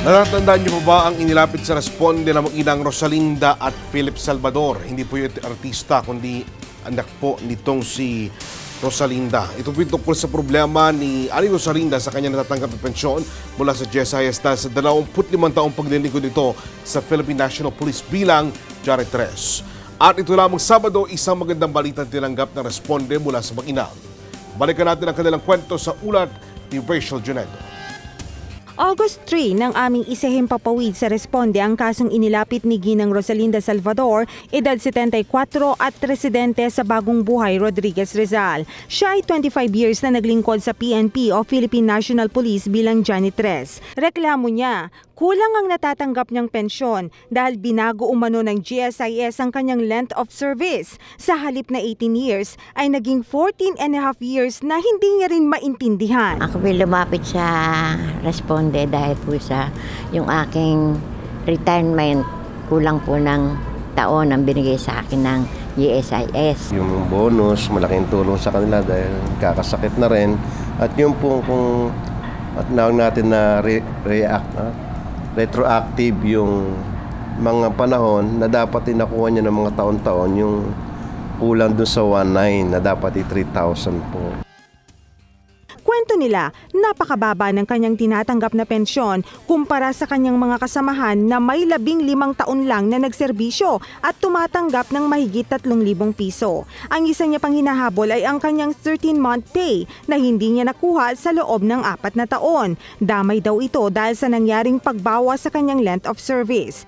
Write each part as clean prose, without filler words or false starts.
Natatandaan niyo po ba ang inilapit sa responde na mag-inang Rosalinda at Philip Salvador? Hindi po yung artista, kundi anak po nitong si Rosalinda. Ito po tungkol sa problema ni Aling Rosalinda sa kanyang natatanggap na pensyon mula sa GSIS dahil sa 25 taong paglilingkod nito sa Philippine National Police bilang janitress. At ito lamang Sabado, isang magandang balita tinanggap na responde mula sa mag-ina. Balikan natin ang kanilang kwento sa ulat ni Rachel Junedo. August 3 ng aming isahing papawid sa responde ang kasong inilapit ni Ginang Rosalinda Salvador, edad 74 at residente sa Bagong Buhay, Rodriguez, Rizal. Siya ay 25 years na naglingkod sa PNP o Philippine National Police bilang janitress. Reklamo niya, kulang ang natatanggap niyang pensyon dahil binago umano ng GSIS ang kanyang length of service. Sa halip na 18 years ay naging 14 and a half years na hindi niya rin maintindihan. Ako may lumapit sa responde dahil po sa yung aking retirement, kulang po ng taon ang binigay sa akin ng GSIS. Yung bonus, malaking tulong sa kanila dahil kakasakit na rin. At yung po kung tinawag natin na retroactive yung mga panahon na dapat inakuha niya ng mga taon-taon, yung kulang doon sa 1.9 na dapat 3,000 po. Kwento nila, napakababa ng kanyang tinatanggap na pensyon kumpara sa kanyang mga kasamahan na may 15 taon lang na nagserbisyo at tumatanggap ng mahigit 3,000 piso. Ang isa niya pang hinahabol ay ang kanyang 13-month pay na hindi niya nakuha sa loob ng 4 na taon. Damay daw ito dahil sa nangyaring pagbawas sa kanyang length of service.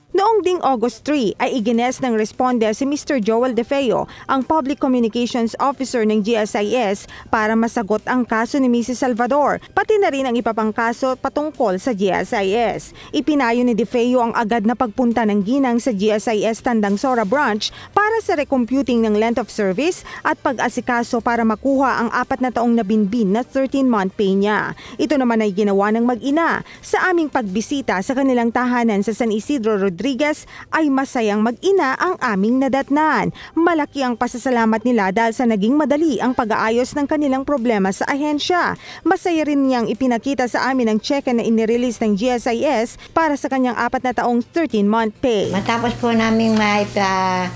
Noong ding August 3 ay igines ng responde si Mr. Joel De Feo, ang Public Communications Officer ng GSIS, para masagot ang kaso ni Mrs. Salvador, pati na rin ang iba pang kaso patungkol sa GSIS. Ipinayo ni De Feo ang agad na pagpunta ng ginang sa GSIS Tandang Sora Branch para sa recomputing ng length of service at pag-asikaso para makuha ang 4 na taong nabinbin na 13-month pay niya. Ito naman ay ginawa ng mag-ina. Sa aming pagbisita sa kanilang tahanan sa San Isidro, Rodriguez, ay masayang mag-ina ang aming nadatnan. Malaki ang pasasalamat nila dahil sa naging madali ang pag-aayos ng kanilang problema sa ahensya. Masaya rin niyang ipinakita sa amin ang cheque na inirelease ng GSIS para sa kanyang 4 na taong 13-month pay. Matapos po namin sa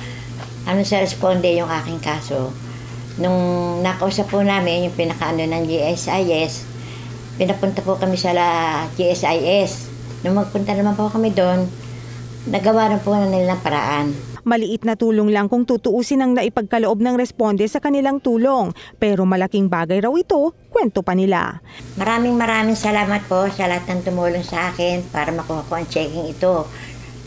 responde yung aking kaso, nung nakausap po namin yung pinakaano ng GSIS, pinapunta po kami sa GSIS. Nung magpunta naman po kami doon, nagawa na po na nila ng paraan. Maliit na tulong lang kung tutuusin ang naipagkaloob ng responde sa kanilang tulong. Pero malaking bagay raw ito, kwento pa nila. Maraming salamat po sa lahat ng tumulong sa akin para makuha ko ang checking ito.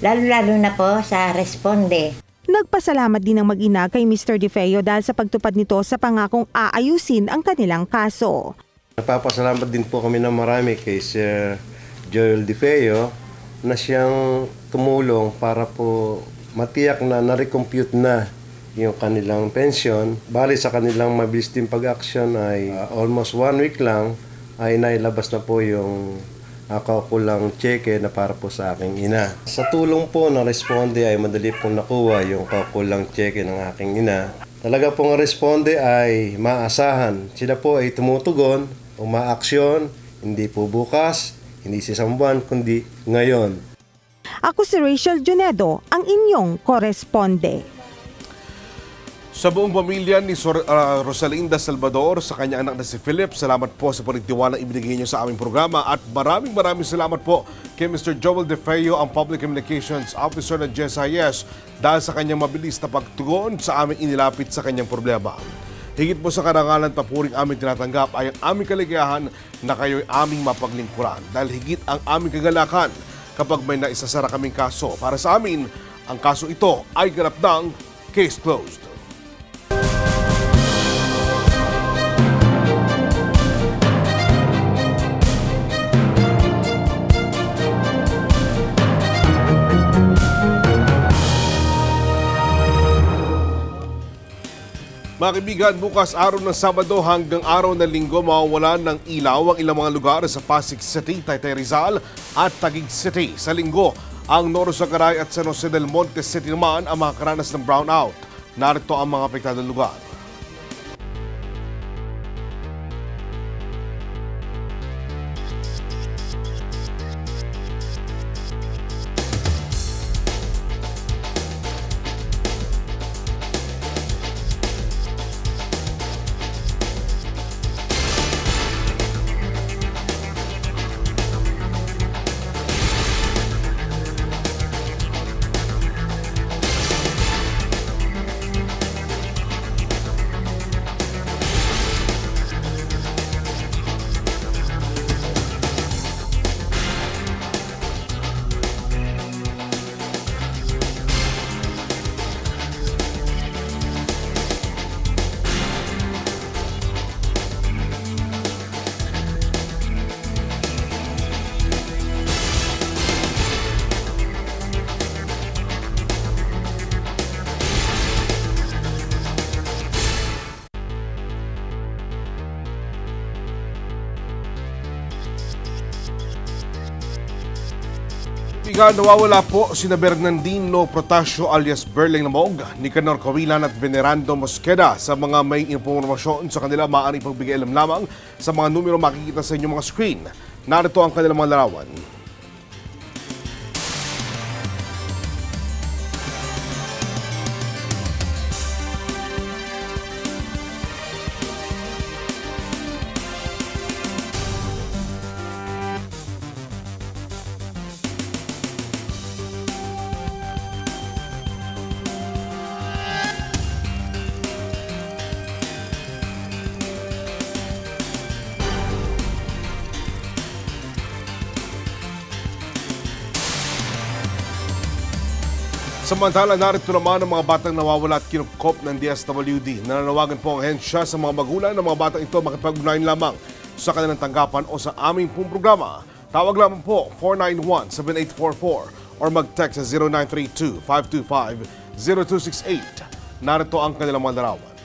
Lalo na po sa responde. Nagpasalamat din ang mag-ina kay Mr. De Feo dahil sa pagtupad nito sa pangakong aayusin ang kanilang kaso. Napapasalamat din po kami ng marami kay Sir Joel De Feo na siyang tumulong para po matiyak na na-recompute na yung kanilang pension. Bali sa kanilang mabilis din pag-action ay almost 1 week lang ay nailabas na po yung kaukulang cheque na para po sa aking ina. Sa tulong po ng responde ay madali pong nakuha yung kaukulang cheque ng aking ina. Talaga pong responde ay maasahan. Sila po ay tumutugon, umaaksyon, hindi po bukas, hindi sa isang buwan, kundi ngayon. Ako si Rachel Junedo, ang inyong koresponde. Sa buong pamilya ni Rosalinda Salvador, sa kanyang anak na si Philip, salamat po sa pagtitiwala ibinigay niyo sa aming programa at maraming salamat po kay Mr. Joel De Feo, ang Public Communications Officer ng GSIS, dahil sa kanyang mabilis na pagtugon sa aming inilapit sa kanyang problema. Higit po sa karangalan at papuring aming tinatanggap ay ang aming kaligayahan na kayo'y aming mapaglingkuran dahil higit ang aming kagalakan kapag may naisasara kaming kaso. Para sa amin, ang kaso ito ay ganap ng case closed. Mga kaibigan, bukas araw ng Sabado hanggang araw ng Linggo mawawalan ng ilaw ang ilang mga lugar sa Pasig City, Taytay Rizal at Taguig City. Sa Linggo, ang Norosogaray at San Jose del Monte City naman ang makakaranas ng brownout. Narito ang mga apektadong lugar. lalawigan, nawawala po sina Bernardino Protasio alias Berling Lamog, Nicanor Cawilan at Venerando Mosqueda. Sa mga may impormasyon sa kanila, maaaring pagbigay alam lamang sa mga numero makikita sa inyong mga screen. Narito ang kanilang mga larawan. Samantala, narito naman ang mga batang nawawala at kinukop ng DSWD. Nananawagan po ang ahensya sa mga magulang ng mga batang ito makipag-ugnayan lamang sa kanilang tanggapan o sa aming pong programa. Tawag lamang po 491-7844 or mag-text sa 0932-525-0268. Narito ang kanilang mga larawan.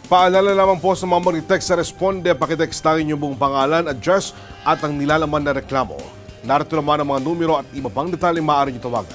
Paalala lamang po sa mga mag-text sa Responde, pakitext tayo yung buong pangalan, address at ang nilalaman na reklamo. Narito naman ang mga numero at iba pang detalye maaari nyo tawagan.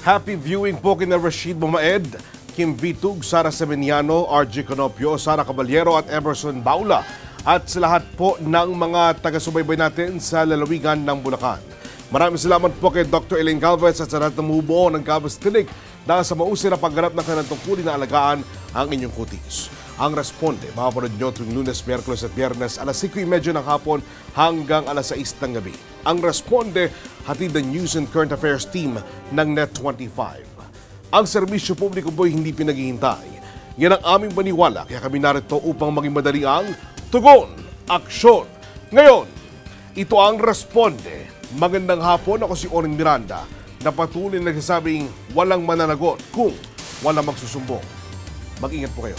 Happy viewing po kina Rashid Bumaed, Kim Vitug, Sara Semeniano, RG Conopio, Sara Caballero at Emerson Baula at sa lahat po ng mga taga-subaybay natin sa lalawigan ng Bulacan. Maraming salamat po kay Dr. Elaine Galvez at sa lahat ng mubuo ng Galvez Clinic dahil sa mausay na pagganap ng kanilang tungkulin na alagaan ang inyong kutis. Ang Responde, mapapanood nyo tuwing Lunes, Miyerkules at Biyernes alas 5:30 ng hapon hanggang alas 6 ng gabi. Ang Responde, hatid ng News and Current Affairs team ng Net25. Ang serbisyo publiko po'y hindi pinaghihintay. Yan ang aming paniwala, kaya kami narito upang maging madali ang tugon, aksyon. Ngayon, ito ang Responde. Magandang hapon, ako si Oren Miranda, na patuloy nagsasabing walang mananagot kung walang magsusumbong. Mag-ingat po kayo.